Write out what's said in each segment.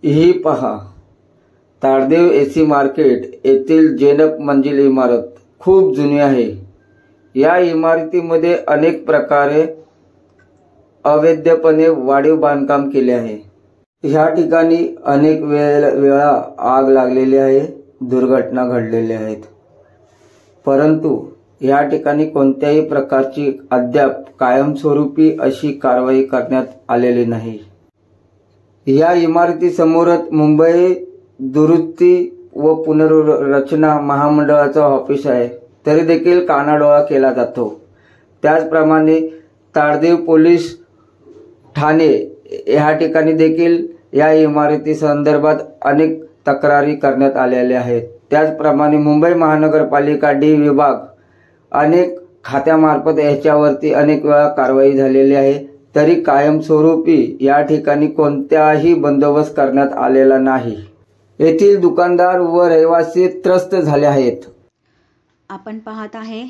ही पहा, ताडदेव AC market येथील जेनप मंजिल इमारत खूप जुनी आहे। या इमारतीमध्ये अनेक प्रकारे अवैधपणे वाढीव बांधकाम केले आहे। ह्या ठिकाणी अनेक वेळा आग लागलेली आहे, दुर्घटना घडलेल्या आहेत, परंतु या ठिकाणी कोणत्याही प्रकारची अद्याप कायमस्वरूपी अशी कारवाई करण्यात आलेली नाही। या इमारतीसमोरच मुंबई दुरुस्ती व पुनर्रचना महामंडळाचं ऑफिस आहे, तरी देखील कानाडोळा केला जातो। त्याचप्रमाणे ताडदेव पोलीस ठाणे या ठिकाणी देखील या इमारती संदर्भात अनेक तक्रारी करण्यात आलेल्या आहेत। त्याचप्रमाणे मुंबई महानगरपालिका डी विभाग अनेक खात्यामार्फत याच्यावरती अनेक वेळा कारवाई झालेली आहे, तरी कायमस्वरूपी या ठिकाणी कोणताही बंदोबस्त करण्यात आलेला नाही। येथील दुकानदार व रहिवासी त्रस्त झाले आहेत। आपण पाहत आहे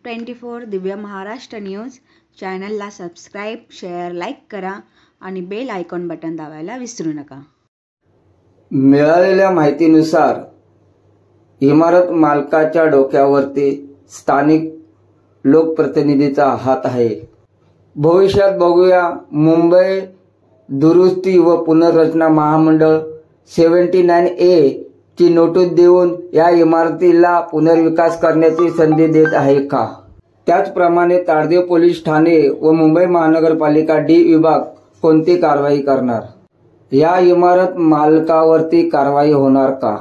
24 दिव्य महाराष्ट्र न्यूज। चॅनलला सबस्क्राइब, शेअर, लाईक करा आणि बेल आयकॉन बटन दाबायला विसरू नका। मिळालेल्या माहितीनुसार इमारत मालकाच्या डोक्यावरती स्थानिक लोकप्रतिनिधीचा हात आहे। भविष्यात बघूया, मुंबई दुरुस्ती व पुनर्रचना महामंडळ 79A ची नोटीस देऊन या इमारतीला पुनर्विकास करण्याची संधी देत आहे का? त्याचप्रमाणे ताडदेव पोलीस ठाणे व मुंबई महानगरपालिका डी विभाग कोणती कारवाई करणार? या इमारत मालकावरती कारवाई होणार का?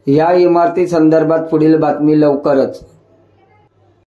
या इमारती संदर्भात पुढील बातमी लवकरच।